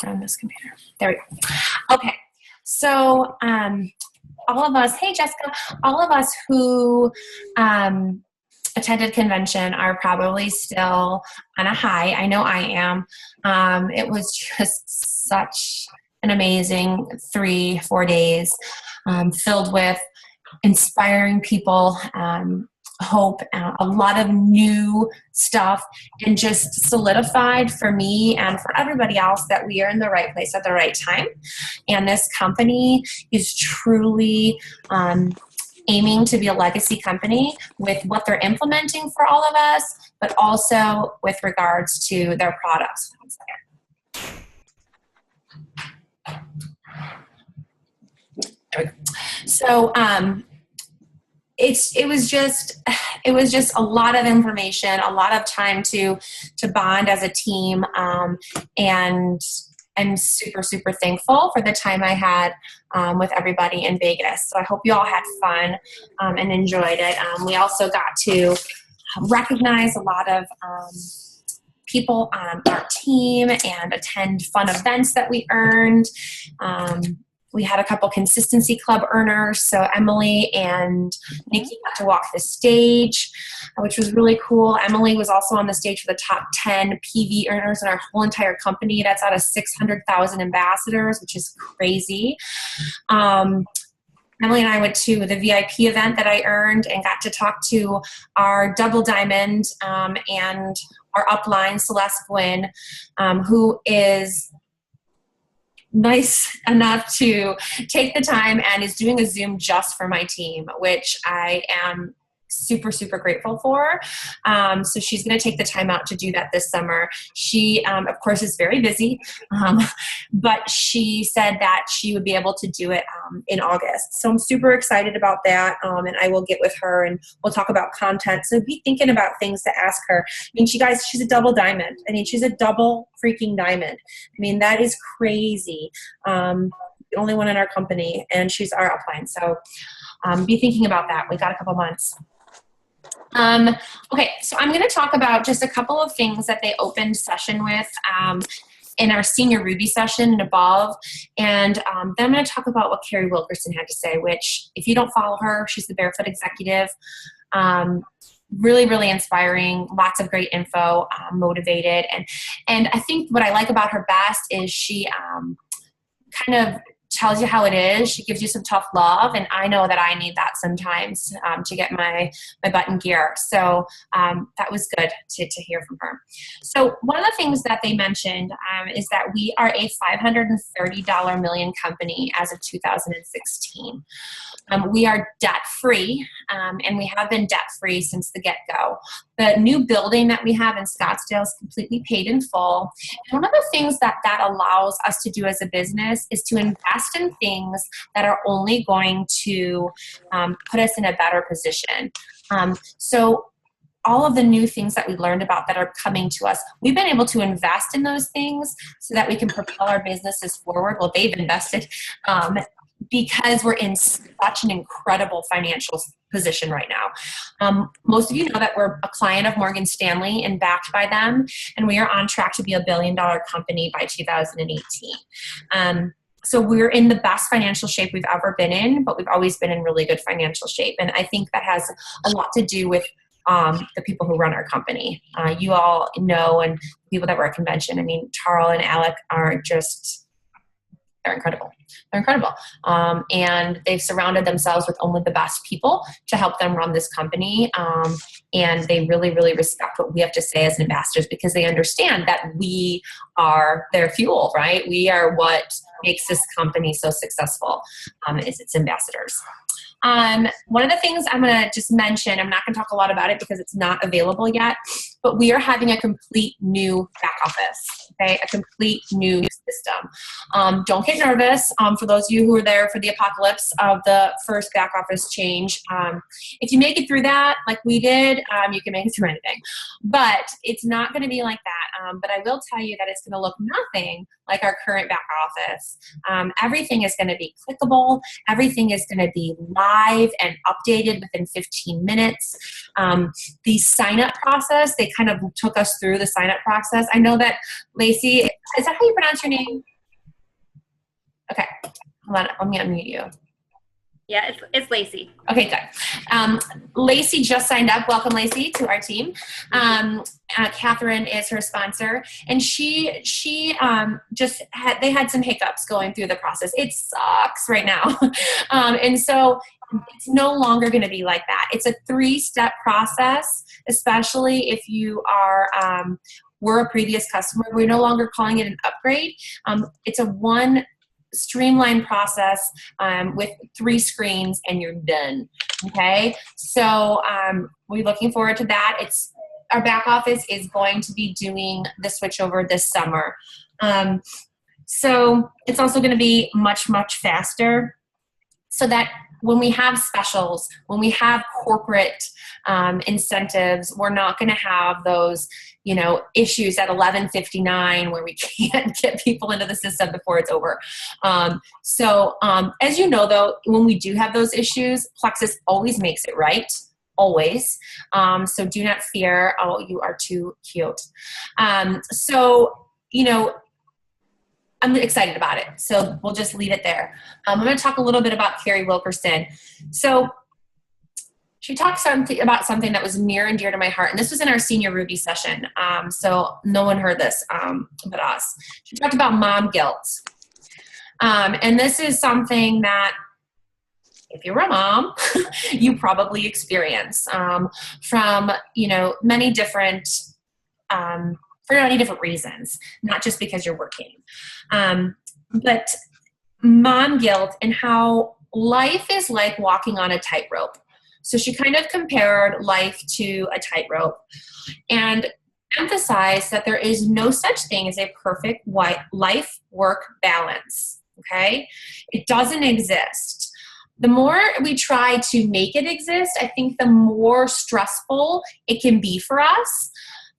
on this computer. There we go. Okay. So all of us, hey Jessica, all of us who attended convention are probably still on a high. I know I am. It was just such an amazing 3-4 days filled with inspiring people, hope, a lot of new stuff, and just solidified for me and for everybody else that we are in the right place at the right time. And this company is truly aiming to be a legacy company with what they're implementing for all of us, but also with regards to their products. There we go. So it was just a lot of information, a lot of time to bond as a team, and I'm super, super thankful for the time I had with everybody in Vegas. So I hope you all had fun and enjoyed it. We also got to recognize a lot of people on our team and attend fun events that we earned. We had a couple Consistency Club earners, so Emily and Nikki got to walk the stage, which was really cool. Emily was also on the stage for the top 10 PV earners in our whole entire company. That's out of 600,000 ambassadors, which is crazy. Emily and I went to the VIP event that I earned and got to talk to our double diamond and our upline, Celeste Gwynn, who is nice enough to take the time and is doing a Zoom just for my team, which I am super, super grateful for. So she's going to take the time out to do that this summer. She, of course, is very busy, but she said that she would be able to do it in August. So I'm super excited about that, and I will get with her and we'll talk about content. So be thinking about things to ask her. I mean, she's a double diamond. I mean, she's a double freaking diamond. I mean, that is crazy. The only one in our company, and she's our upline. So be thinking about that. We got a couple months. Okay, so I'm going to talk about just a couple of things that they opened session with in our senior Ruby session and above. And then I'm going to talk about what Carrie Wilkerson had to say, which if you don't follow her, she's the Barefoot Executive. Really, really inspiring, lots of great info, motivated. And I think what I like about her best is she kind of tells you how it is. She gives you some tough love, and I know that I need that sometimes to get my butt in gear. So that was good to hear from her. So one of the things that they mentioned is that we are a $530 million company as of 2016. We are debt-free, and we have been debt-free since the get-go. The new building that we have in Scottsdale is completely paid in full. And one of the things that allows us to do as a business is to invest in things that are only going to put us in a better position. So all of the new things that we learned about that are coming to us, we've been able to invest in those things so that we can propel our businesses forward. Well, they've invested because we're in such an incredible financial position right now. Most of you know that we're a client of Morgan Stanley and backed by them, and we are on track to be $1 billion company by 2018. So we're in the best financial shape we've ever been in, but we've always been in really good financial shape. And I think that has a lot to do with the people who run our company. You all know, and people that were at convention, I mean, Charles and Alec are just, they're incredible. They're incredible. And they've surrounded themselves with only the best people to help them run this company. And they really, really respect what we have to say as ambassadors, because they understand that we are their fuel, right? We are what makes this company so successful, is its ambassadors. One of the things I'm going to just mention, I'm not going to talk a lot about it because it's not available yet, but we are having a complete new back office, okay? A complete new system. Don't get nervous. For those of you who were there for the apocalypse of the first back office change, if you make it through that, like we did, you can make it through anything. But it's not going to be like that. But I will tell you that it's going to look nothing like our current back office. Everything is going to be clickable. Everything is going to be live and updated within 15 minutes. The sign-up process, they kind of took us through the sign-up process. I know that, Lacey, is that how you pronounce your name? Okay, hold on, let me unmute you. Yeah, it's Lacey. Okay, good. Lacey just signed up. Welcome, Lacey, to our team. Catherine is her sponsor, and she they had some hiccups going through the process. It sucks right now, and so it's no longer going to be like that. It's a 3-step process, especially if you are. We're a previous customer. We're no longer calling it an upgrade. It's a one streamlined process with 3 screens and you're done. Okay, so we're looking forward to that. Our back office is going to be doing the switchover this summer, so it's also going to be much faster, so that when we have specials, when we have corporate incentives, we're not going to have those issues at 11:59 where we can't get people into the system before it's over. So as you know, though, when we do have those issues, Plexus always makes it right. Always. So do not fear. Oh, you are too cute. I'm excited about it. So we'll just leave it there. I'm going to talk a little bit about Carrie Wilkerson. So she talked about something that was near and dear to my heart, and this was in our Senior Ruby session. So no one heard this but us. She talked about mom guilt. And this is something that, if you're a mom, you probably experience from, many different for many different reasons, not just because you're working. But mom guilt and how life is like walking on a tightrope. So she kind of compared life to a tightrope and emphasized that there is no such thing as a perfect life-work balance, okay? It doesn't exist. The more we try to make it exist, I think the more stressful it can be for us.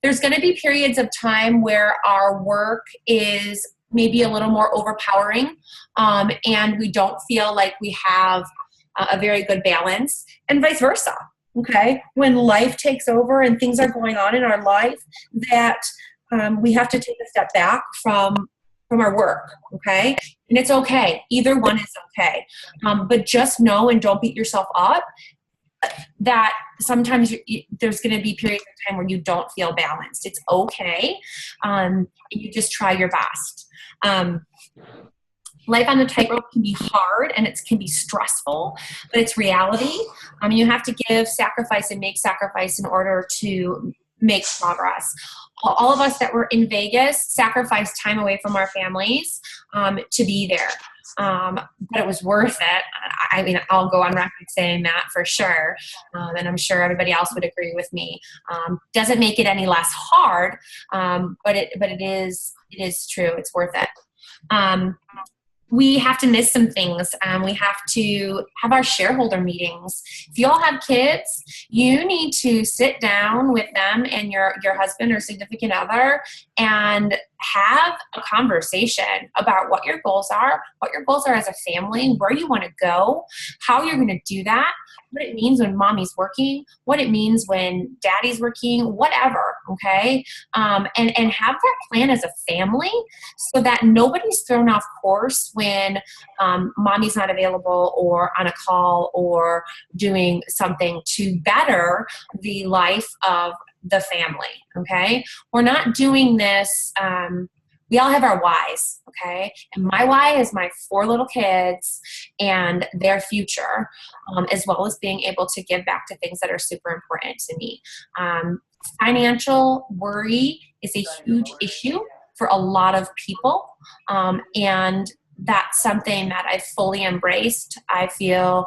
There's going to be periods of time where our work is maybe a little more overpowering, and we don't feel like we have a very good balance, and vice versa. Okay, when life takes over and things are going on in our life that we have to take a step back from our work. Okay, and it's okay. Either one is okay, but just know and don't beat yourself up that sometimes there's going to be periods of time where you don't feel balanced. It's okay. You just try your best. Life on the tightrope can be hard and it can be stressful, but it's reality. You have to give sacrifice and make sacrifice in order to make progress. All of us that were in Vegas sacrificed time away from our families to be there. But it was worth it. I mean, I'll go on record saying that for sure. And I'm sure everybody else would agree with me. Doesn't make it any less hard, but it is true. It's worth it. We have to miss some things. We have to have our shareholder meetings. If you all have kids, you need to sit down with them and your husband or significant other and have a conversation about what your goals are as a family, where you want to go, how you're going to do that, what it means when mommy's working, what it means when daddy's working, whatever, okay? And have that plan as a family so that nobody's thrown off course when mommy's not available or on a call or doing something to better the life of the family, okay? We're not doing this, we all have our whys, okay? And my why is my 4 little kids and their future, as well as being able to give back to things that are super important to me. Financial worry is a huge issue for a lot of people, and that's something that I've fully embraced. I feel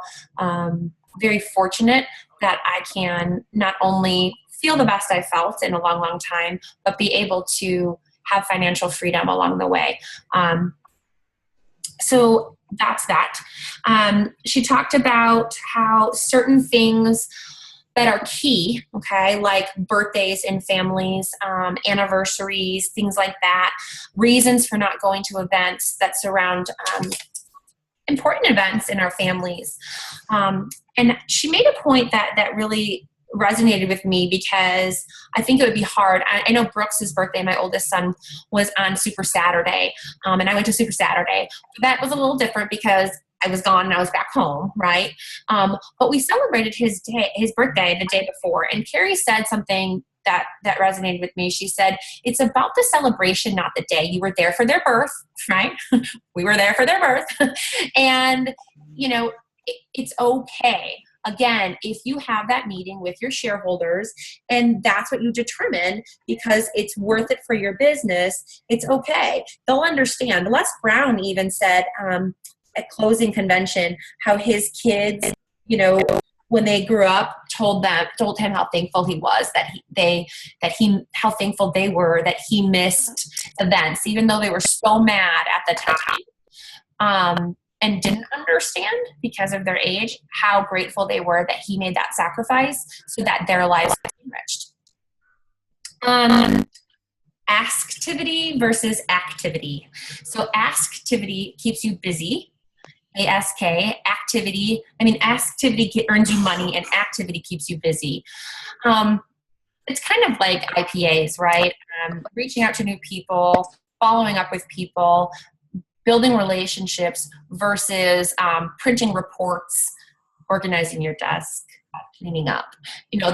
very fortunate that I can not only feel the best I felt in a long, long time, but be able to have financial freedom along the way. So that's that. She talked about how certain things that are key, okay, like birthdays in families, anniversaries, things like that, reasons for not going to events that surround important events in our families. And she made a point that really resonated with me because I think it would be hard. I know Brooks's birthday, my oldest son, was on Super Saturday, and I went to Super Saturday. That was a little different because I was gone and I was back home, right? But we celebrated his birthday the day before, and Carrie said something that resonated with me. She said, it's about the celebration, not the day. You were there for their birth, right? We were there for their birth. And, it's okay. Again, if you have that meeting with your shareholders and that's what you determine because it's worth it for your business, it's okay. They'll understand. Les Brown even said at closing convention how his kids, when they grew up, told him how thankful he was how thankful they were that he missed events, even though they were so mad at the time, and didn't understand because of their age how grateful they were that he made that sacrifice so that their lives were enriched. Asktivity versus activity. So asktivity keeps you busy. ASK, activity. Asktivity earns you money and activity keeps you busy. It's kind of like IPAs, right? Reaching out to new people, following up with people, building relationships versus printing reports, organizing your desk, cleaning up.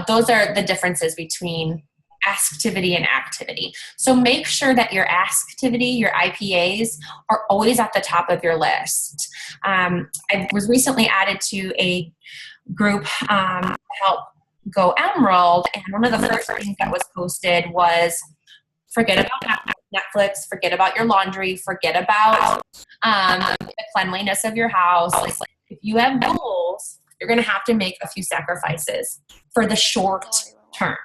Those are the differences between asktivity and activity. So make sure that your asktivity, your IPAs, are always at the top of your list. I was recently added to a group to help go Emerald, and one of the first things that was posted was forget about Netflix, forget about your laundry, forget about the cleanliness of your house. If you have goals, you're going to have to make a few sacrifices for the short term.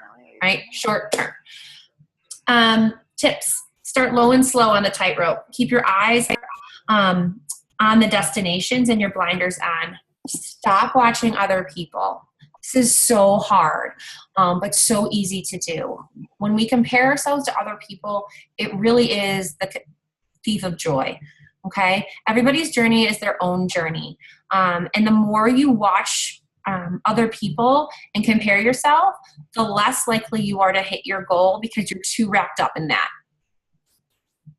Right? Short term. Tips. Start low and slow on the tightrope. Keep your eyes on the destinations and your blinders on. Stop watching other people. This is so hard, but so easy to do. When we compare ourselves to other people, it really is the thief of joy. Okay? Everybody's journey is their own journey. And the more you watch other people and compare yourself, the less likely you are to hit your goal because you're too wrapped up in that.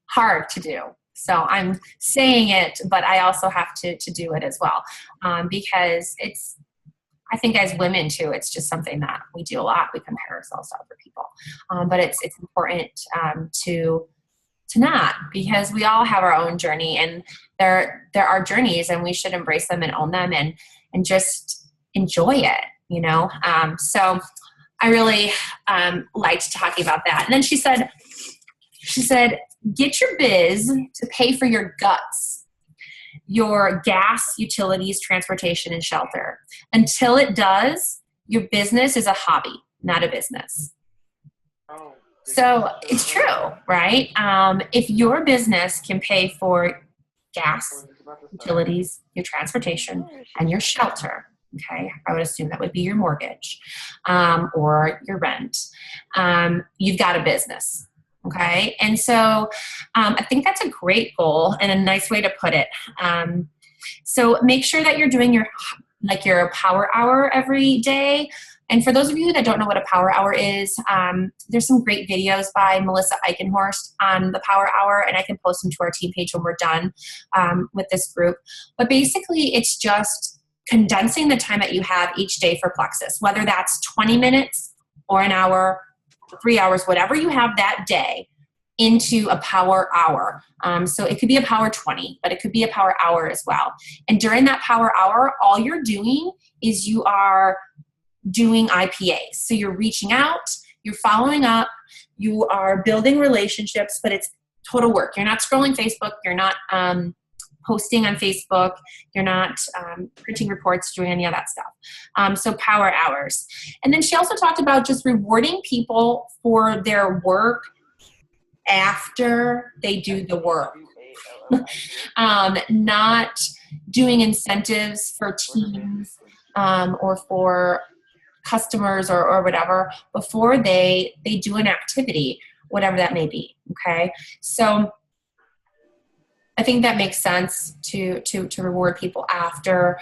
Hard to do. So I'm saying it, but I also have to do it as well, because I think as women too, it's just something that we do a lot. We compare ourselves to other people, but it's important to not, because we all have our own journey, and there are journeys, and we should embrace them and own them and just enjoy it, so I really liked talking about that. And then she said, get your biz to pay for your guts, your gas, utilities, transportation, and shelter. Until it does, your business is a hobby, not a business. So it's true, right? If your business can pay for gas, utilities, your transportation, and your shelter, okay, I would assume that would be your mortgage or your rent, you've got a business, okay? And so I think that's a great goal and a nice way to put it. So make sure that you're doing your power hour every day. And for those of you that don't know what a power hour is, there's some great videos by Melissa Eichenhorst on the power hour, and I can post them to our team page when we're done with this group. But basically, it's just condensing the time that you have each day for Plexus, whether that's 20 minutes or an hour, 3 hours, whatever you have that day, into a power hour. So it could be a power 20, but it could be a power hour as well. And during that power hour, all you're doing is you are doing IPAs. So you're reaching out, you're following up, you are building relationships, but it's total work. You're not scrolling Facebook, you're not posting on Facebook, you're not printing reports, doing any of that stuff. So power hours. And then she also talked about just rewarding people for their work after they do the work. Not doing incentives for teams or for customers or whatever before they do an activity, whatever that may be. Okay. So I think that makes sense to reward people after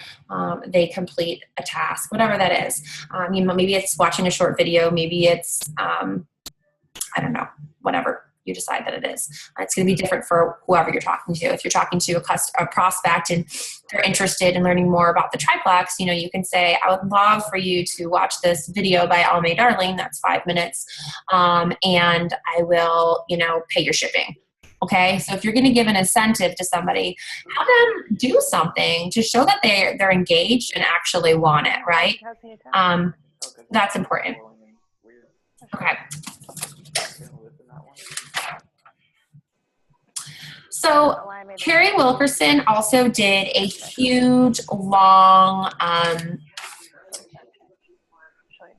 they complete a task, whatever that is. Maybe it's watching a short video, maybe it's I don't know, whatever you decide that it is. It's going to be different for whoever you're talking to. If you're talking to a prospect and they're interested in learning more about the triplex, you can say, I would love for you to watch this video by Almay Darling. That's 5 minutes. And I will, pay your shipping. Okay. So if you're going to give an incentive to somebody, have them do something to show that they're engaged and actually want it. Right. That's important. Okay. So Carrie Wilkerson also did a huge, long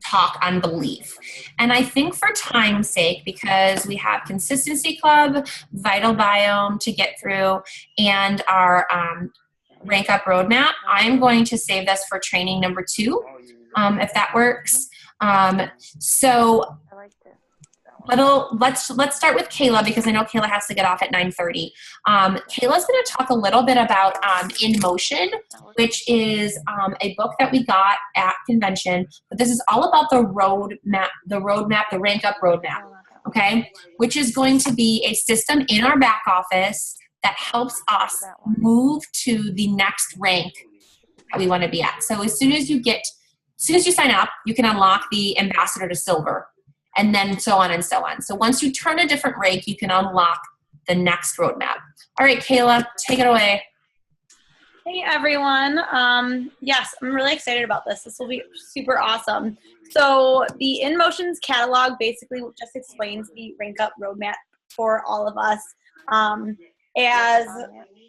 talk on belief. And I think for time's sake, because we have Consistency Club, Vital Biome to get through, and our Rank Up Roadmap, I'm going to save this for training number 2, if that works. Let's start with Kayla, because I know Kayla has to get off at 9:30. Kayla's going to talk a little bit about In Motion, which is a book that we got at convention. But this is all about the Rank Up Roadmap, okay? Which is going to be a system in our back office that helps us move to the next rank that we want to be at. So as soon as you sign up, you can unlock the ambassador to silver, and then so on and so on. So once you turn a different rank, you can unlock the next roadmap. All right, Kayla, take it away. Hey, everyone. Yes, I'm really excited about this. This will be super awesome. So the In Motions catalog basically just explains the Rank Up roadmap for all of us. As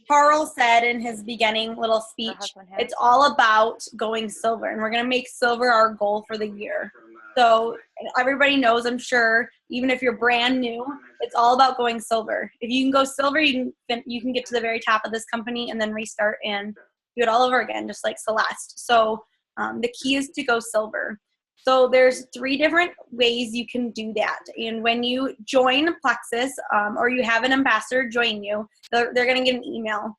Carl said in his beginning little speech, it's all about going silver, and we're going to make silver our goal for the year. So everybody knows, I'm sure, even if you're brand new, it's all about going silver. If you can go silver, you can get to the very top of this company and then restart and do it all over again, just like Celeste. So the key is to go silver. So there's 3 different ways you can do that. And when you join Plexus, or you have an ambassador join you, they're going to get an email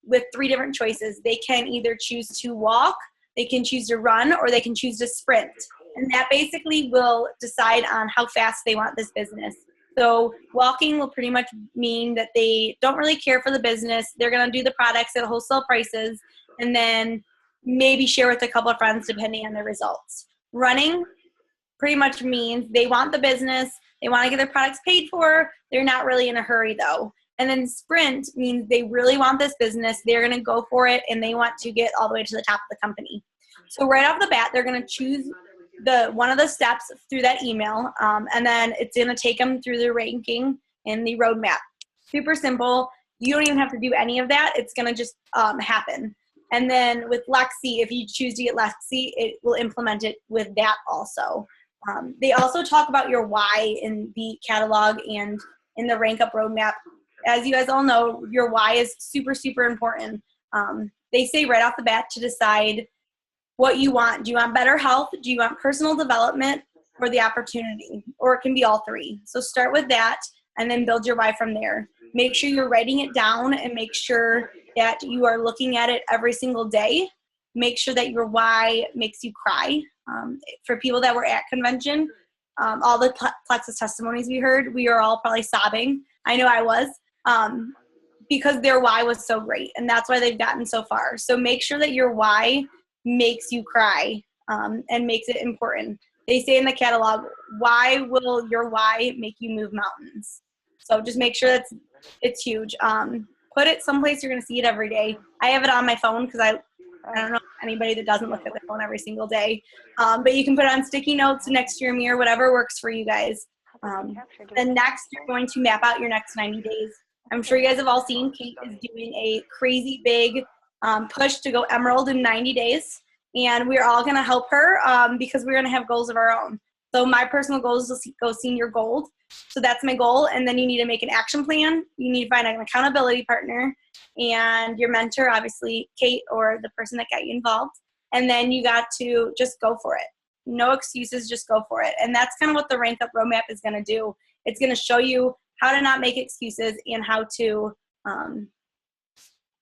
with 3 different choices. They can either choose to walk, they can choose to run, or they can choose to sprint. And that basically will decide on how fast they want this business. So walking will pretty much mean that they don't really care for the business. They're going to do the products at wholesale prices and then maybe share with a couple of friends depending on their results. Running pretty much means they want the business. They want to get their products paid for. They're not really in a hurry though. And then sprint means they really want this business. They're going to go for it and they want to get all the way to the top of the company. So right off the bat, they're going to choose one of the steps through that email, and then it's going to take them through the ranking and the roadmap. Super simple. You don't even have to do any of that. It's going to just happen. And then with Lexi, if you choose to get Lexi, it will implement it with that also. They also talk about your why in the catalog and in the Rank Up roadmap. As you guys all know, your why is super, super important. They say right off the bat to decide what you want. Do you want better health? Do you want personal development or the opportunity? Or it can be all 3. So start with that and then build your why from there. Make sure you're writing it down and make sure that you are looking at it every single day. Make sure that your why makes you cry. For people that were at convention, all the Plexus testimonies we heard, we were all probably sobbing. I know I was, because their why was so great, and that's why they've gotten so far. So make sure that your why makes you cry and makes it important. They say in the catalog, why will your why make you move mountains? So just make sure it's huge. Put it someplace you're going to see it every day. I have it on my phone because I don't know anybody that doesn't look at their phone every single day. But you can put it on sticky notes next to your mirror, whatever works for you guys. Then next, you're going to map out your next 90 days. I'm sure you guys have all seen Kate is doing a crazy big push to go Emerald in 90 days. And we're all going to help her because we're going to have goals of our own. So my personal goal is to go senior gold. So that's my goal. And then you need to make an action plan. You need to find an accountability partner and your mentor, obviously Kate or the person that got you involved. And then you got to just go for it. No excuses, just go for it. And that's kind of what the Rank Up roadmap is going to do. It's going to show you how to not make excuses and how to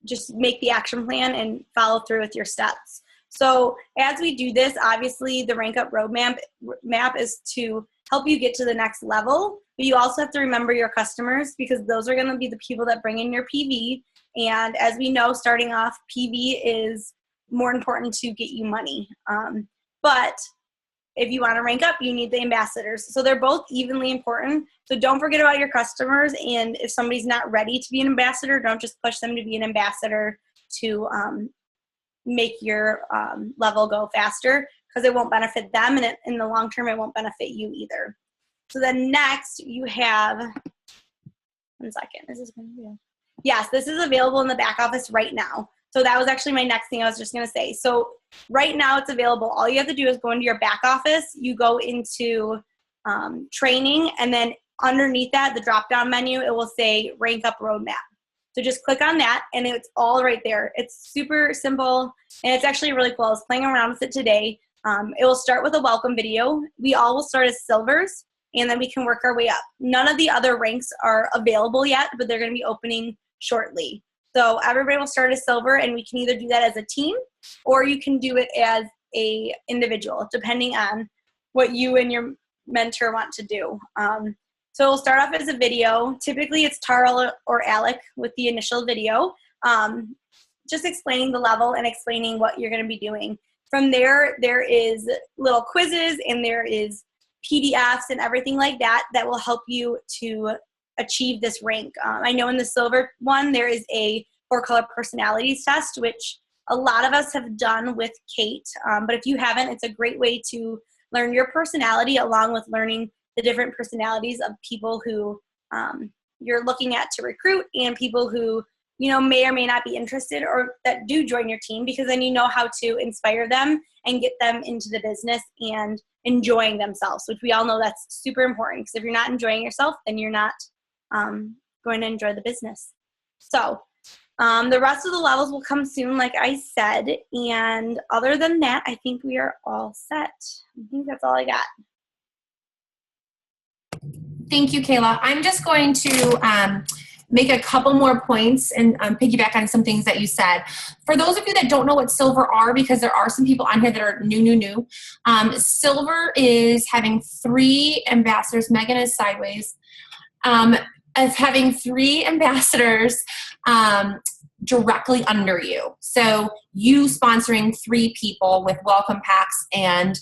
just make the action plan and follow through with your steps. So as we do this, obviously the Rank Up Roadmap is to help you get to the next level, but you also have to remember your customers, because those are going to be the people that bring in your PV. And as we know, starting off, PV is more important to get you money. But if you want to rank up, you need the ambassadors. So they're both evenly important. So don't forget about your customers. And if somebody's not ready to be an ambassador, don't just push them to be an ambassador to make your level go faster, because it won't benefit them, and in the long term, it won't benefit you either. So then next you have, 1 second, is this going to be? Yes, this is available in the back office right now. So that was actually my next thing I was just going to say. So right now it's available. All you have to do is go into your back office. You go into training, and then underneath that, the drop-down menu, it will say Rank Up Roadmap. So just click on that, and it's all right there. It's super simple, and it's actually really cool. I was playing around with it today. It will start with a welcome video. We all will start as silvers, and then we can work our way up. None of the other ranks are available yet, but they're going to be opening shortly. So everybody will start as silver, and we can either do that as a team, or you can do it as a individual, depending on what you and your mentor want to do. So we'll start off as a video. Typically it's Tara or Alec with the initial video, just explaining the level and explaining what you're going to be doing. From there, there is little quizzes, and there is PDFs and everything like that that will help you to achieve this rank. I know in the silver one, there is a 4-color personalities test, which a lot of us have done with Kate. But if you haven't, it's a great way to learn your personality, along with learning the different personalities of people who you're looking at to recruit, and people who, you know, may or may not be interested or that do join your team, because then you know how to inspire them and get them into the business and enjoying themselves, which we all know that's super important, because if you're not enjoying yourself, then you're not going to enjoy the business. So the rest of the levels will come soon, like I said, and other than that, I think we are all set. I think that's all I got. Thank you, Kayla. I'm just going to make a couple more points and piggyback on some things that you said. For those of you that don't know what silver are, because there are some people on here that are new, silver is having 3 ambassadors. Megan is sideways. As having 3 ambassadors directly under you. So you sponsoring 3 people with welcome packs and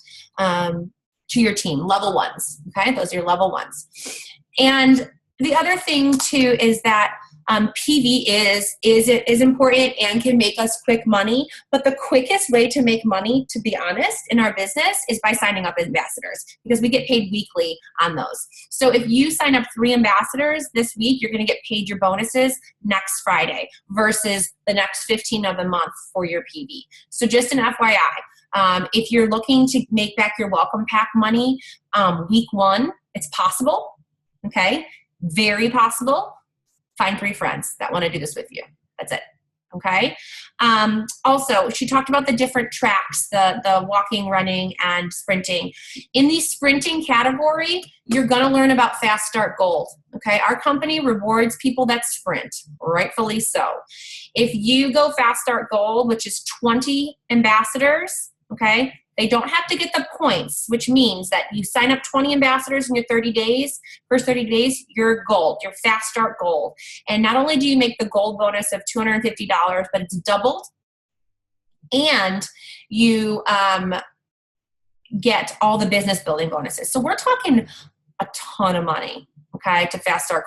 to your team, level 1s. Okay, those are your level 1s. And the other thing too is that PV is important and can make us quick money, but the quickest way to make money, to be honest, in our business is by signing up ambassadors, because we get paid weekly on those. So if you sign up 3 ambassadors this week, you're going to get paid your bonuses next Friday versus the next 15 of the month for your PV. So just an FYI, if you're looking to make back your welcome pack money week 1, it's possible. Okay, very possible. Find 3 friends that want to do this with you. That's it. Okay. Also, she talked about the different tracks, the walking, running, and sprinting. In the sprinting category, you're going to learn about Fast Start Gold. Okay. Our company rewards people that sprint, rightfully so. If you go Fast Start Gold, which is 20 ambassadors, okay, they don't have to get the points, which means that you sign up 20 ambassadors in your 30 days. First 30 days, you're gold. You're Fast Start Gold. And not only do you make the gold bonus of $250, but it's doubled. And you get all the business building bonuses. So we're talking a ton of money, okay, to Fast Start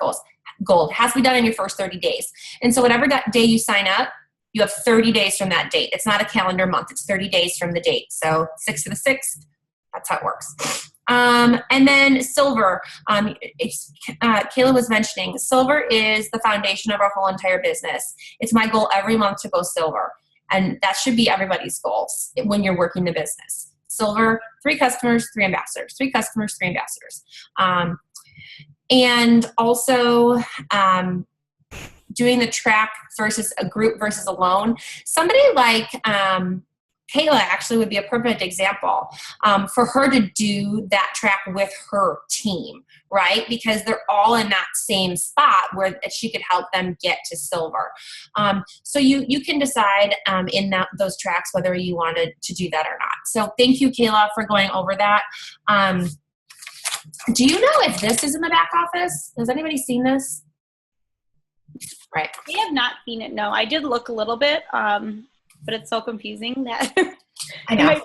Gold. It has to be done in your first 30 days. And so whatever that day you sign up, you have 30 days from that date. It's not a calendar month. It's 30 days from the date. So 6 to the 6th, that's how it works. And then silver, Kayla was mentioning, silver is the foundation of our whole entire business. It's my goal every month to go silver. And that should be everybody's goals when you're working the business. Silver, 3 customers, 3 ambassadors, 3 customers, 3 ambassadors. And also, doing the track versus a group versus alone. Somebody like Kayla actually would be a perfect example for her to do that track with her team, right? Because they're all in that same spot where she could help them get to silver. So you can decide in those tracks whether you wanted to do that or not. So thank you, Kayla, for going over that. Do you know if this is in the back office? Has anybody seen this? Right. We have not seen it, no. I did look a little bit, but it's so confusing that I know.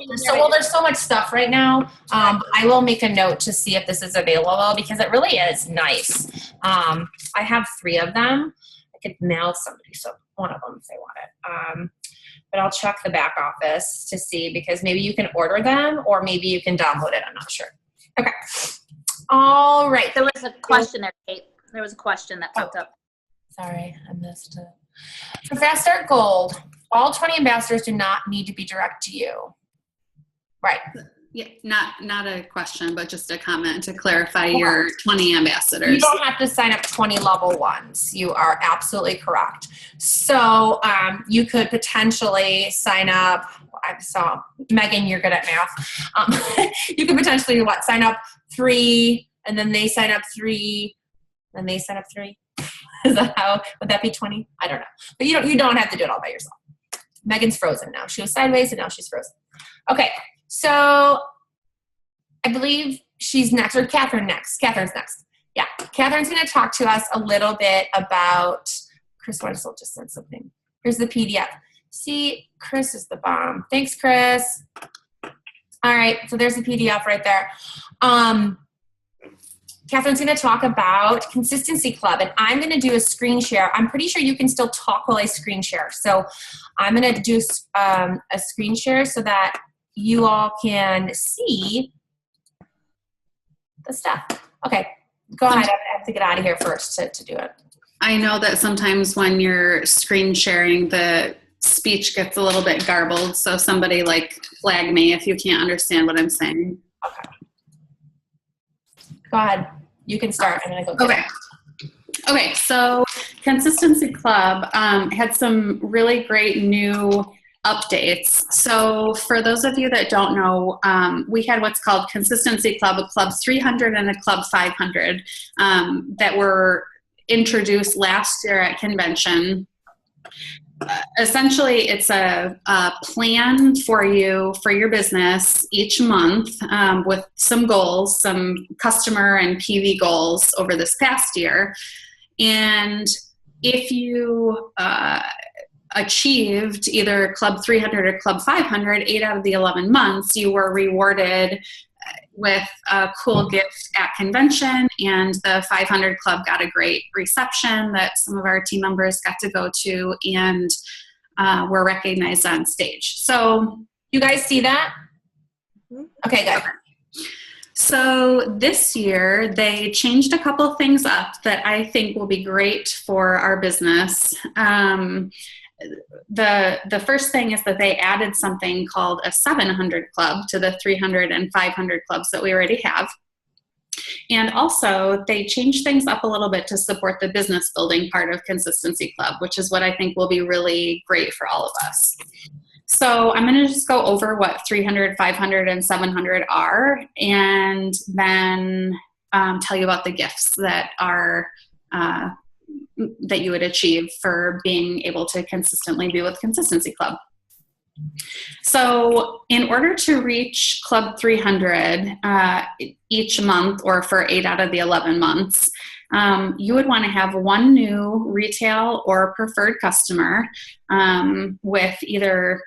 There's so much stuff right now. I will make a note to see if this is available because it really is nice. I have 3 of them. I could mail somebody one of them if they want it. But I'll check the back office to see because maybe you can order them or maybe you can download it. I'm not sure. Okay. All right. There was a question there, Kate. There was a question that popped up. Sorry, I missed it. For Fast Start Gold, all 20 ambassadors do not need to be direct to you. Right. Yeah, not a question, but just a comment to clarify your 20 ambassadors. You don't have to sign up 20 level 1s. You are absolutely correct. So you could potentially sign up, I saw, Megan, you're good at math. You could potentially, sign up 3, and then they sign up 3, and they sign up 3. Is that how, would that be 20? I don't know. But you don't have to do it all by yourself. Megan's frozen now. She was sideways and now she's frozen. Okay, so I believe she's next, or Catherine next. Catherine's next. Yeah, Catherine's going to talk to us a little bit about, Chris Weddisel just said something. Here's the PDF. See, Chris is the bomb. Thanks, Chris. All right, so there's the PDF right there. Catherine's going to talk about Consistency Club, and I'm going to do a screen share. I'm pretty sure you can still talk while I screen share. So I'm going to do a screen share so that you all can see the stuff. Okay, go ahead. I have to get out of here first to do it. I know that sometimes when you're screen sharing, the speech gets a little bit garbled. So somebody flag me if you can't understand what I'm saying. Okay. Go ahead. You can start. I'm going to go. Okay. So Consistency Club had some really great new updates. So for those of you that don't know, we had what's called Consistency Club, a Club 300 and a Club 500 that were introduced last year at convention. Essentially, it's a plan for your business each month with some goals, some customer and PV goals over this past year. And if you achieved either Club 300 or Club 500, 8 out of the 11 months, you were rewarded with a cool gift at convention, and the 500 Club got a great reception that some of our team members got to go to and were recognized on stage. So you guys see that? Okay, good. Okay. So this year they changed a couple things up that I think will be great for our business. The first thing is that they added something called a 700 Club to the 300 and 500 clubs that we already have. And also they changed things up a little bit to support the business building part of Consistency Club, which is what I think will be really great for all of us. So I'm going to just go over what 300, 500, and 700 are, and then tell you about the gifts that are that you would achieve for being able to consistently be with Consistency Club. So in order to reach Club 300 each month, or for 8 out of the 11 months, you would want to have 1 new retail or preferred customer with either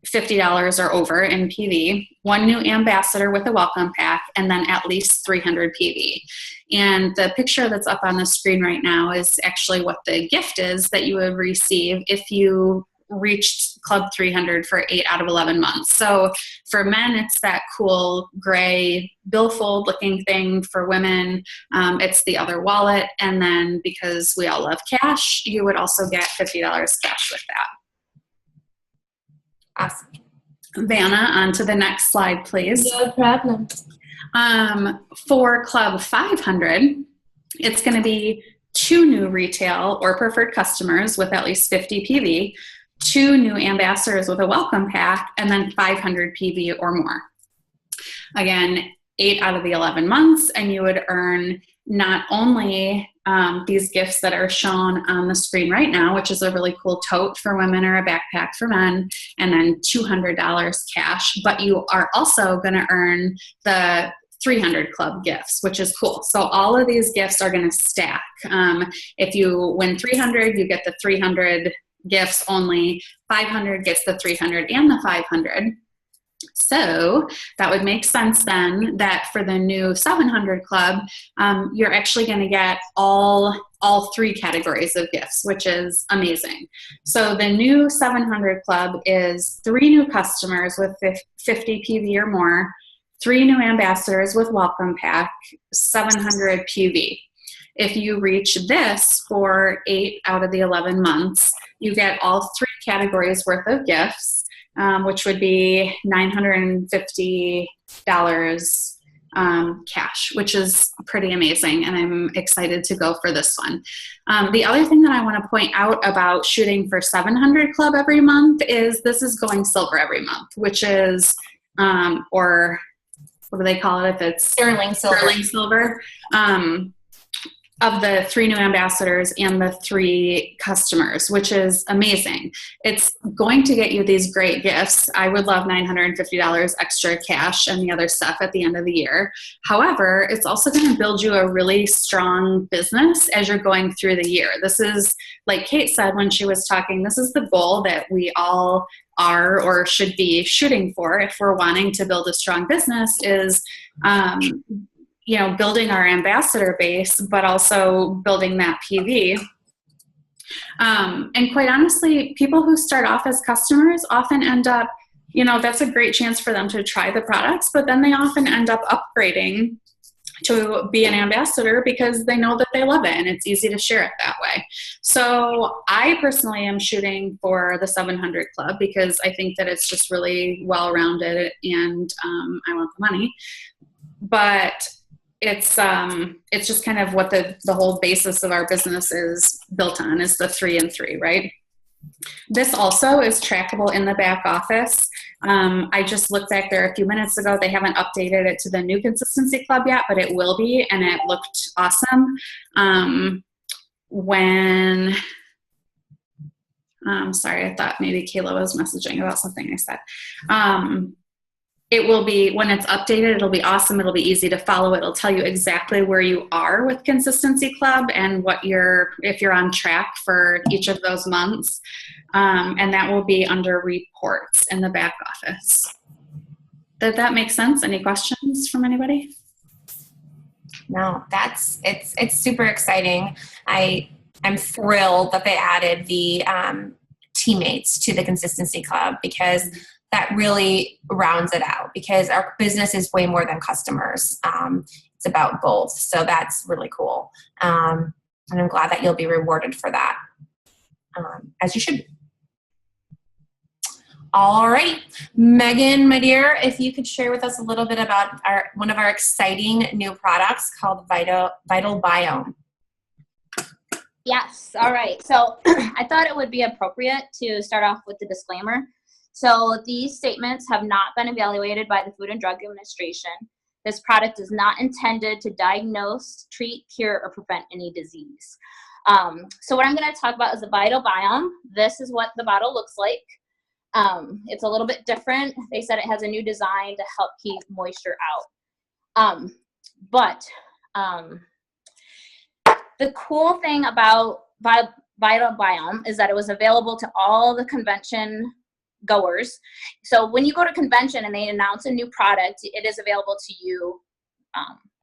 $50 or over in PV, 1 new ambassador with a welcome pack, and then at least 300 PV. And the picture that's up on the screen right now is actually what the gift is that you would receive if you reached Club 300 for 8 out of 11 months. So for men, it's that cool gray billfold looking thing. For women, it's the other wallet. And then because we all love cash, you would also get $50 cash with that. Awesome. Vanna, on to the next slide, please. No problem. For Club 500, it's going to be 2 new retail or preferred customers with at least 50 PV, 2 new ambassadors with a welcome pack, and then 500 PV or more. Again, 8 out of the 11 months, and you would earn not only these gifts that are shown on the screen right now, which is a really cool tote for women or a backpack for men, and then $200 cash, but you are also going to earn the 300 Club gifts, which is cool. So all of these gifts are going to stack. If you win 300, you get the 300 gifts only. 500 gets the 300 and the 500. So that would make sense then that for the new 700 Club, you're actually going to get all 3 categories of gifts, which is amazing. So the new 700 Club is 3 new customers with 50 PV or more, 3 new ambassadors with welcome pack, 700 PV. If you reach this for 8 out of the 11 months, you get all 3 categories worth of gifts, which would be $950 cash, which is pretty amazing, and I'm excited to go for this one. The other thing that I want to point out about shooting for 700 Club every month is this is going silver every month, which is, or what do they call it if it's Sterling silver. Sterling silver. Of the 3 new ambassadors and the 3 customers, which is amazing. It's going to get you these great gifts. I would love $950 extra cash and the other stuff at the end of the year. However, it's also going to build you a really strong business as you're going through the year. This is, like Kate said when she was talking, this is the goal that we all are or should be shooting for if we're wanting to build a strong business is building our ambassador base, but also building that PV. And quite honestly, people who start off as customers often end up, that's a great chance for them to try the products, but then they often end up upgrading to be an ambassador because they know that they love it and it's easy to share it that way. So I personally am shooting for the 700 Club because I think that it's just really well-rounded and I want the money. But it's just kind of what the whole basis of our business is built on is the 3 and 3, right? This also is trackable in the back office. I just looked back there a few minutes ago. They haven't updated it to the new Consistency Club yet, but it will be, and it looked awesome. Sorry, I thought maybe Kayla was messaging about something I said. It will be, when it's updated, it'll be awesome. It'll be easy to follow. It'll tell you exactly where you are with Consistency Club and if you're on track for each of those months. And that will be under reports in the back office. Did that make sense? Any questions from anybody? No, it's super exciting. I'm thrilled that they added the teammates to the Consistency Club because that really rounds it out because our business is way more than customers. It's about both. So that's really cool. And I'm glad that you'll be rewarded for that, as you should. All right. Megan, my dear, if you could share with us a little bit about one of our exciting new products called Vital Biome. Yes. All right. So I thought it would be appropriate to start off with the disclaimer. So these statements have not been evaluated by the Food and Drug Administration. This product is not intended to diagnose, treat, cure, or prevent any disease. So what I'm going to talk about is the Vital Biome. This is what the bottle looks like. It's a little bit different. They said it has a new design to help keep moisture out. The cool thing about Vital Biome is that it was available to all the convention goers. So when you go to convention and they announce a new product, it is available to you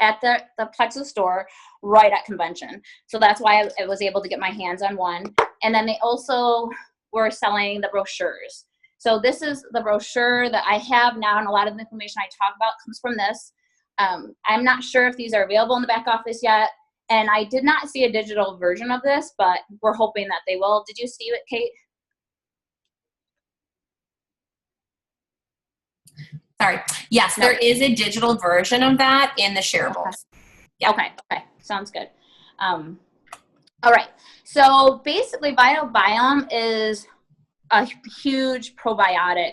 at the Plexus store right at convention. So that's why I was able to get my hands on one. And then they also were selling the brochures. So this is the brochure that I have now, and a lot of the information I talk about comes from this. I'm not sure if these are available in the back office yet, and I did not see a digital version of this, but we're hoping that they will. Did you see it, Kate? Sorry. Yes, there is a digital version of that in the shareables. Yeah. Okay. Sounds good. All right. So basically, Vital Biome is a huge probiotic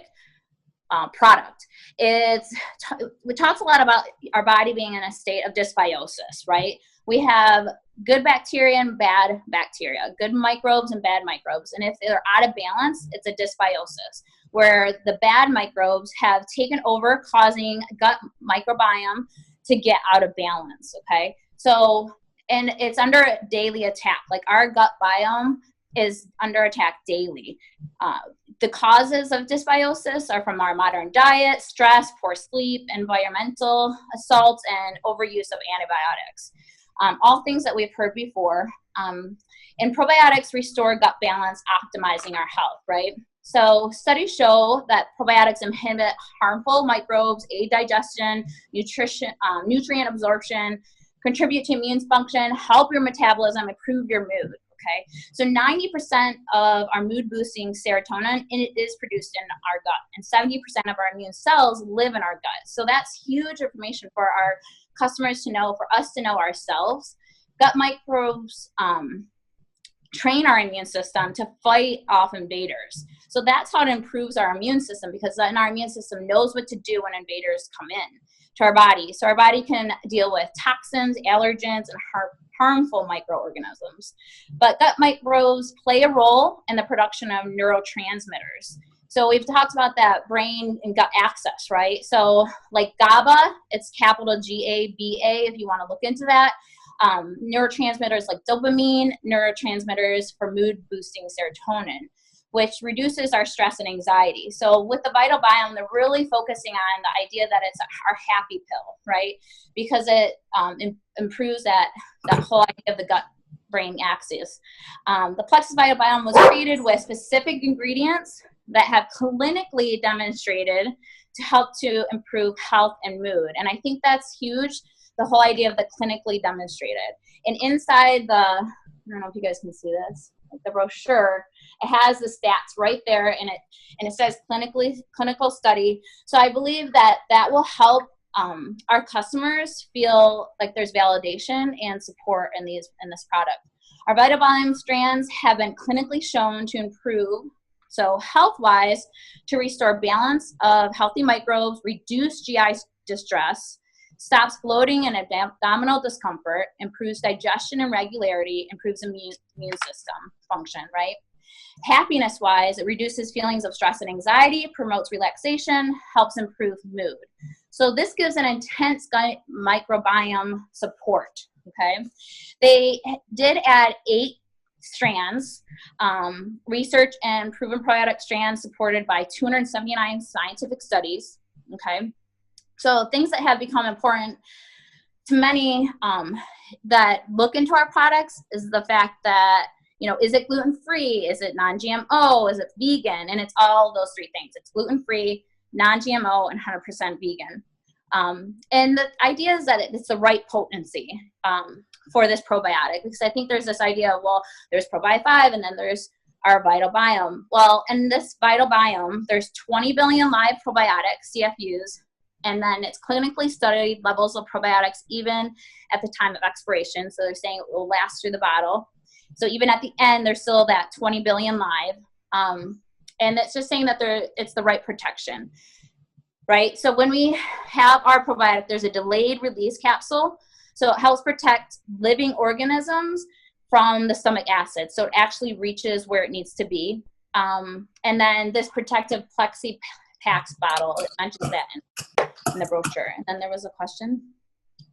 product. We talked a lot about our body being in a state of dysbiosis, right? We have good bacteria and bad bacteria, good microbes and bad microbes. And if they're out of balance, it's a dysbiosis, where the bad microbes have taken over, causing gut microbiome to get out of balance, okay? So, and it's under daily attack. Like our gut biome is under attack daily. The causes of dysbiosis are from our modern diet, stress, poor sleep, environmental assaults, and overuse of antibiotics. All things that we've heard before. And probiotics restore gut balance, optimizing our health, right? So studies show that probiotics inhibit harmful microbes, aid digestion, nutrient absorption, contribute to immune function, help your metabolism, improve your mood. Okay, so 90% of our mood boosting serotonin is produced in our gut, and 70% of our immune cells live in our gut. So that's huge information for our customers to know, for us to know ourselves. Gut microbes train our immune system to fight off invaders. So that's how it improves our immune system, because then our immune system knows what to do when invaders come in to our body. So our body can deal with toxins, allergens, and harmful microorganisms. But gut microbes play a role in the production of neurotransmitters. So we've talked about that brain and gut axis, right? So like GABA, it's capital G-A-B-A if you want to look into that. Neurotransmitters like dopamine, neurotransmitters for mood boosting serotonin, which reduces our stress and anxiety. So with the Vital Biome, they're really focusing on the idea that it's our happy pill, right? Because it improves that whole idea of the gut-brain axis. The Plexus Vital Biome was created with specific ingredients that have clinically demonstrated to help to improve health and mood. And I think that's huge, the whole idea of the clinically demonstrated. And inside I don't know if you guys can see this, the brochure, it has the stats right there, and it says clinical study. So I believe that will help our customers feel like there's validation and support in this product. Our Vital Biome strands have been clinically shown to improve, so health-wise, to restore balance of healthy microbes, reduce GI distress, stops bloating and abdominal discomfort, improves digestion and regularity, improves immune system function, right? Happiness-wise, it reduces feelings of stress and anxiety, promotes relaxation, helps improve mood. So this gives an intense gut microbiome support, okay? They did add 8 strands, research and proven probiotic strands supported by 279 scientific studies, okay? So things that have become important to many that look into our products is the fact that, is it gluten-free? Is it non-GMO? Is it vegan? And it's all those 3 things. It's gluten-free, non-GMO, and 100% vegan. And the idea is that it's the right potency for this probiotic, because I think there's this idea of, well, there's Probi 5 and then there's our Vital Biome. Well, in this Vital Biome, there's 20 billion live probiotics, CFUs, and then it's clinically studied levels of probiotics even at the time of expiration. So they're saying it will last through the bottle. So even at the end, there's still that 20 billion live. And it's just saying that it's the right protection, right? So when we have our probiotic, there's a delayed release capsule. So it helps protect living organisms from the stomach acid. So it actually reaches where it needs to be. And then this protective Plexi Packs bottle, it mentions that in the brochure. And then there was a question.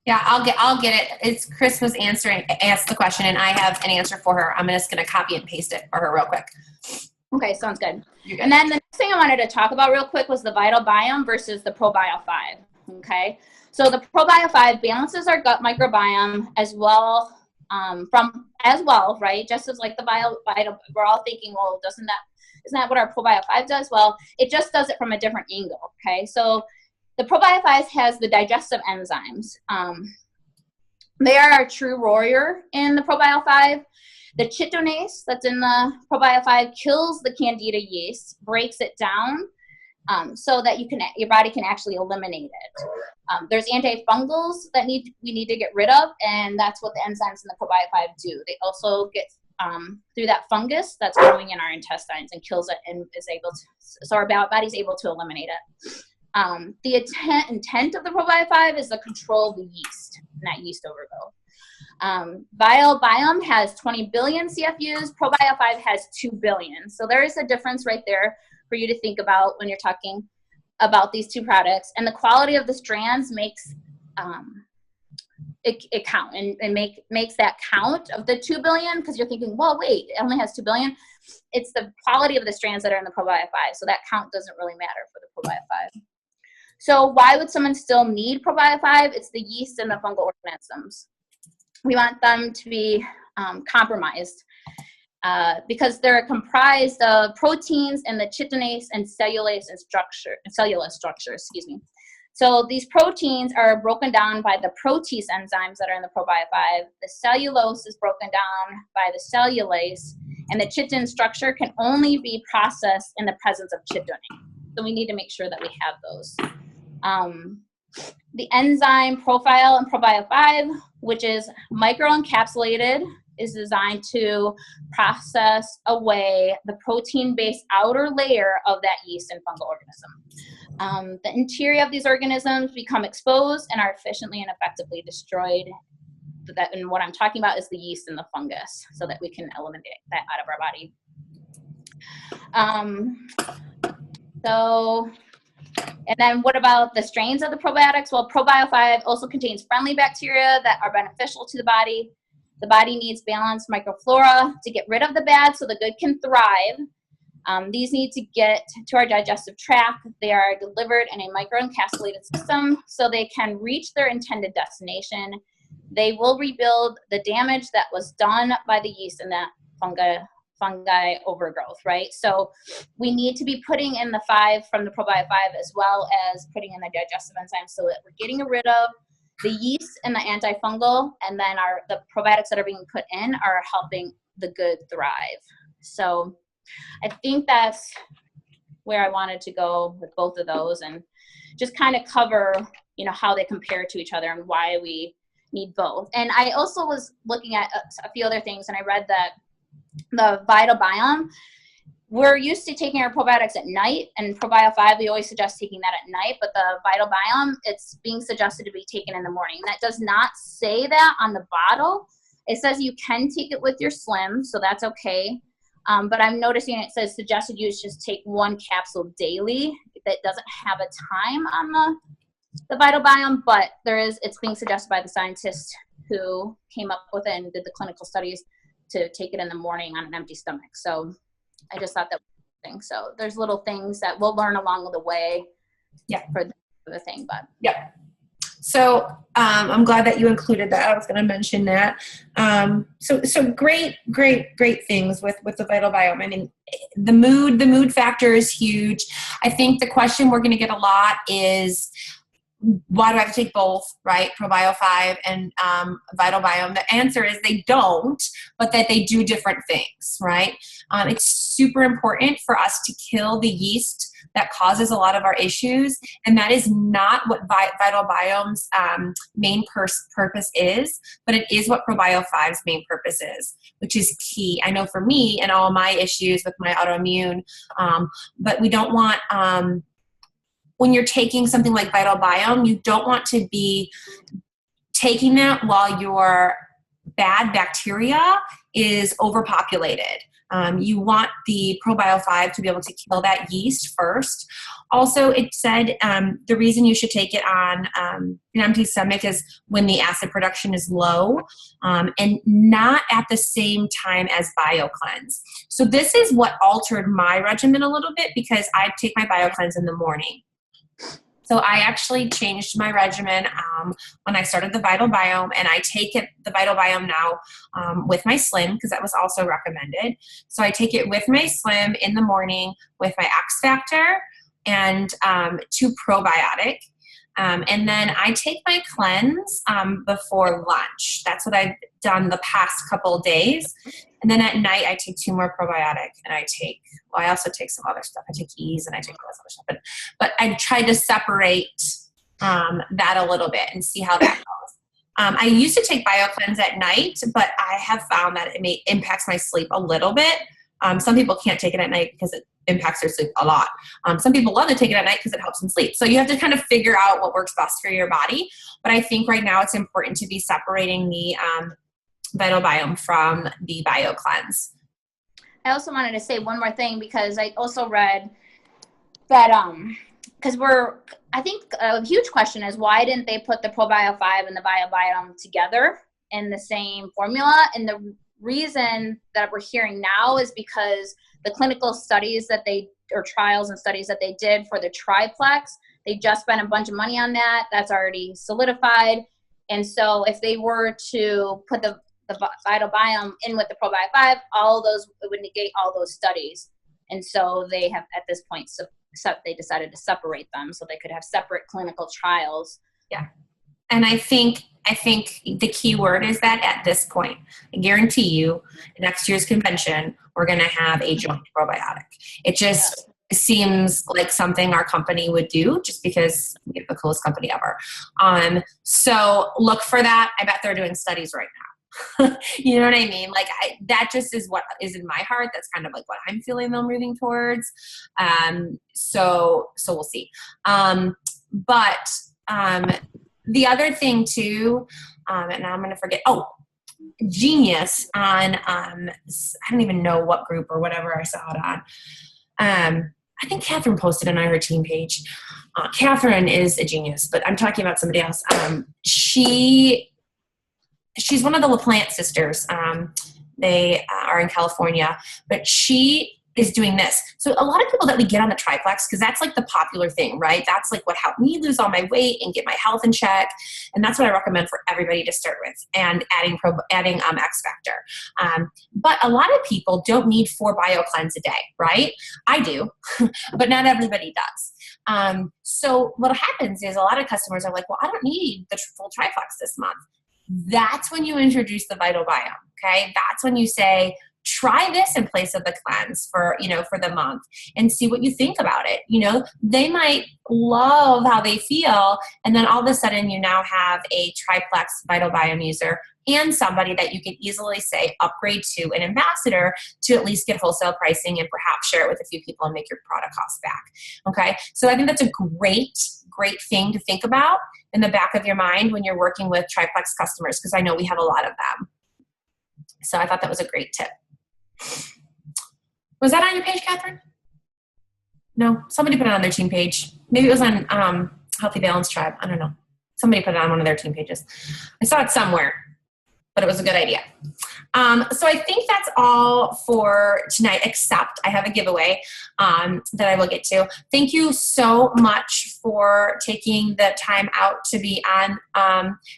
Yeah, I'll get it. It's Chris was asked the question, and I have an answer for her. I'm just going to copy and paste it for her real quick. Okay, sounds good. And then the next thing I wanted to talk about real quick was the Vital Biome versus the ProBio 5. Okay, so the ProBio 5 balances our gut microbiome as well, right? Just as like the Vital, we're all thinking, well, isn't that what our ProBio 5 does? Well, it just does it from a different angle. Okay, so the ProBio 5 has the digestive enzymes. They are a true warrior in the ProBio 5. The chitonase that's in the ProBio 5 kills the Candida yeast, breaks it down so that your body can actually eliminate it. There's antifungals that we need to get rid of, and that's what the enzymes in the ProBio 5 do. They also through that fungus that's growing in our intestines and kills it and is able to, so our body's able to eliminate it. The intent of the Probio 5 is to control the yeast, not yeast overgrowth. Vital Biome has 20 billion CFUs. Probio 5 has 2 billion. So there is a difference right there for you to think about when you're talking about these two products. And the quality of the strands makes it count and makes that count of the 2 billion, because you're thinking, well, wait, it only has 2 billion. It's the quality of the strands that are in the Probio 5. So that count doesn't really matter for the Probio 5. So why would someone still need Probio 5? It's the yeast and the fungal organisms. We want them to be compromised because they're comprised of proteins and the chitinase and cellulose structure, excuse me. So these proteins are broken down by the protease enzymes that are in the Probio 5. The cellulose is broken down by the cellulase, and the chitin structure can only be processed in the presence of chitinase. So we need to make sure that we have those. The enzyme profile in Probio 5, which is microencapsulated, is designed to process away the protein-based outer layer of that yeast and fungal organism. The interior of these organisms become exposed and are efficiently and effectively destroyed. And what I'm talking about is the yeast and the fungus, so that we can eliminate that out of our body. And then what about the strains of the probiotics? Well, Probio 5 also contains friendly bacteria that are beneficial to the body. The body needs balanced microflora to get rid of the bad so the good can thrive. These need to get to our digestive tract. They are delivered in a microencapsulated system so they can reach their intended destination. They will rebuild the damage that was done by the yeast and that fungi overgrowth, right? So we need to be putting in the 5 from the Probio 5 as well as putting in the digestive enzymes so that we're getting rid of the yeast and the antifungal, and then the probiotics that are being put in are helping the good thrive. So I think that's where I wanted to go with both of those, and just kind of cover, how they compare to each other and why we need both. And I also was looking at a few other things, and I read that the Vital Biome, we're used to taking our probiotics at night, and Probio 5, we always suggest taking that at night, but the Vital Biome, it's being suggested to be taken in the morning. That does not say that on the bottle. It says you can take it with your Slim, so that's okay. But I'm noticing it says suggested use, just take 1 capsule daily. That doesn't have a time on the Vital Biome, but it's being suggested by the scientists who came up with it and did the clinical studies to take it in the morning on an empty stomach. So I just thought that was interesting. So there's little things that we'll learn along the way for the thing, but. Yeah. So I'm glad that you included that. I was going to mention that. So great things with the Vital Biome. I mean, the mood factor is huge. I think the question we're going to get a lot is, why do I have to take both, right? Probio 5 and Vital Biome. The answer is they don't, but that they do different things, right? It's super important for us to kill the yeast that causes a lot of our issues, and that is not what Vital Biome's main purpose is, but it is what Probio 5's main purpose is, which is key. I know for me and all my issues with my autoimmune, but we don't want... when you're taking something like Vital Biome, you don't want to be taking that while your bad bacteria is overpopulated. You want the Probio 5 to be able to kill that yeast first. Also, it said the reason you should take it on an empty stomach is when the acid production is low, and not at the same time as BioCleanse. So this is what altered my regimen a little bit, because I take my BioCleanse in the morning. So I actually changed my regimen when I started the Vital Biome, and I take the Vital Biome now with my Slim, because that was also recommended. So I take it with my Slim in the morning with my X Factor and 2 probiotic. And then I take my cleanse before lunch. That's what I've done the past couple of days. And then at night, I take 2 more probiotic, and I also take some other stuff. I take Ease, and I take all this other stuff. But I tried to separate that a little bit and see how that goes. I used to take BioCleanse at night, but I have found that it impacts my sleep a little bit. Some people can't take it at night because it impacts their sleep a lot. Some people love to take it at night because it helps them sleep. So you have to kind of figure out what works best for your body. But I think right now it's important to be separating the Vital Biome from the BioCleanse. I also wanted to say one more thing, because I also read that because I think a huge question is, why didn't they put the ProBio 5 and the BioBiome together in the same formula? And the reason that we're hearing now is because the clinical studies or trials and studies that they did for the triplex, they just spent a bunch of money on that. That's already solidified. And so if they were to put the Vital Biome in with the ProBio 5, it would negate all those studies. And so they have, at this point, they decided to separate them so they could have separate clinical trials. Yeah. And I think the key word is that at this point, I guarantee you, next year's convention, we're going to have a joint probiotic. It just seems like something our company would do, just because we're the coolest company ever. So look for that. I bet they're doing studies right now. You know what I mean? Like that just is what is in my heart. That's kind of like what I'm feeling them moving towards. So we'll see. But the other thing too, and now I'm going to forget. Oh, Genius on, I don't even know what group or whatever I saw it on. I think Catherine posted it on her team page. Catherine is a genius, but I'm talking about somebody else. She's one of the LaPlante sisters. They are in California, but she is doing this. So a lot of people that we get on the triplex, because that's like the popular thing, right? That's like what helped me lose all my weight and get my health in check. And that's what I recommend for everybody to start with, and adding X Factor. But a lot of people don't need 4 BioCleanse a day, right? I do, but not everybody does. So what happens is a lot of customers are like, well, I don't need the full triplex this month. That's when you introduce the Vital Biome, okay? That's when you say, try this in place of the cleanse for the month and see what you think about it. They might love how they feel, and then all of a sudden you now have a triplex Vital Biome user and somebody that you can easily say upgrade to an ambassador to at least get wholesale pricing and perhaps share it with a few people and make your product cost back. Okay. So I think that's a great thing to think about in the back of your mind when you're working with triplex customers, because I know we have a lot of them. So I thought that was a great tip. Was that on your page, Catherine? No, somebody put it on their team page. Maybe it was on Healthy Balance Tribe. I don't know. Somebody put it on one of their team pages. I saw it somewhere, but it was a good idea. So I think that's all for tonight, except I have a giveaway that I will get to. Thank you so much for taking the time out to be on.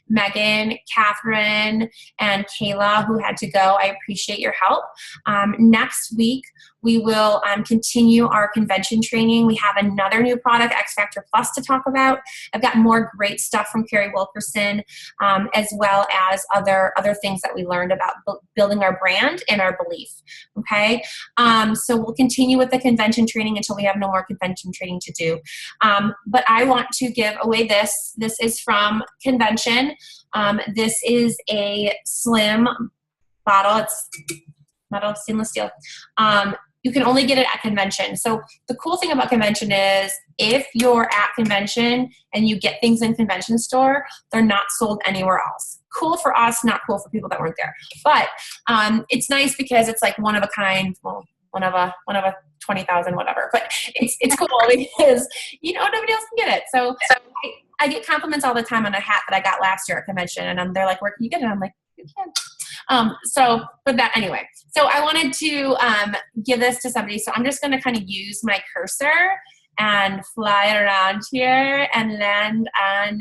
Megan, Catherine, and Kayla, who had to go. I appreciate your help. Next week, we will continue our convention training. We have another new product, X Factor Plus, to talk about. I've got more great stuff from Carrie Wilkerson, as well as other things that we learned about building our brand and our belief. Okay, so we'll continue with the convention training until we have no more convention training to do. But I want to give away this. This is from convention. This is a slim bottle. It's metal, stainless steel. You can only get it at convention. So the cool thing about convention is if you're at convention and you get things in convention store, they're not sold anywhere else. Cool for us, not cool for people that weren't there. But it's nice because it's like one of a kind, well, one of a 20,000, whatever. But it's cool because, nobody else can get it. So I get compliments all the time on a hat that I got last year at convention. And they're like, where can you get it? I'm like, you can. Anyway, so I wanted to give this to somebody. So I'm just going to kind of use my cursor and fly it around here and land on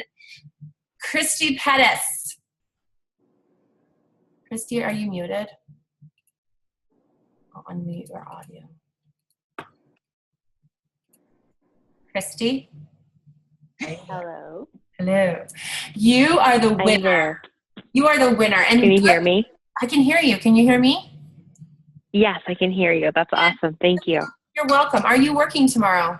Christy Pettis. Christy, are you muted? I'll unmute your audio. Christy? Hello. Hello. You are the winner. You are the winner. And can you hear me? I can hear you. Can you hear me? Yes, I can hear you. That's awesome. Thank you. You're welcome. Are you working tomorrow?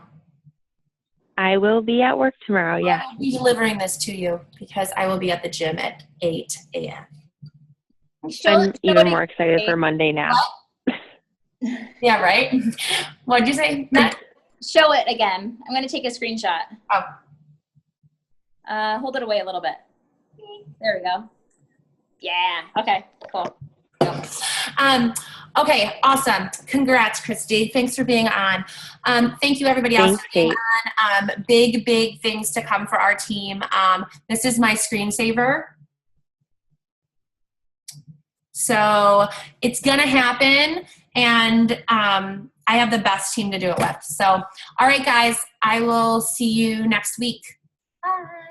I will be at work tomorrow, yeah. I will be delivering this to you because I will be at the gym at 8 a.m. I'm even more excited for Monday now. Yeah, right? What'd you say, Matt? Show it again. I'm going to take a screenshot. Oh. Hold it away a little bit. There we go. Yeah. Okay, cool. Okay, awesome. Congrats, Christy. Thanks for being on. Thank you, everybody else, Thanks, for being Kate. on. Big things to come for our team. This is my screensaver. So it's going to happen, and I have the best team to do it with. So, all right, guys, I will see you next week. Bye.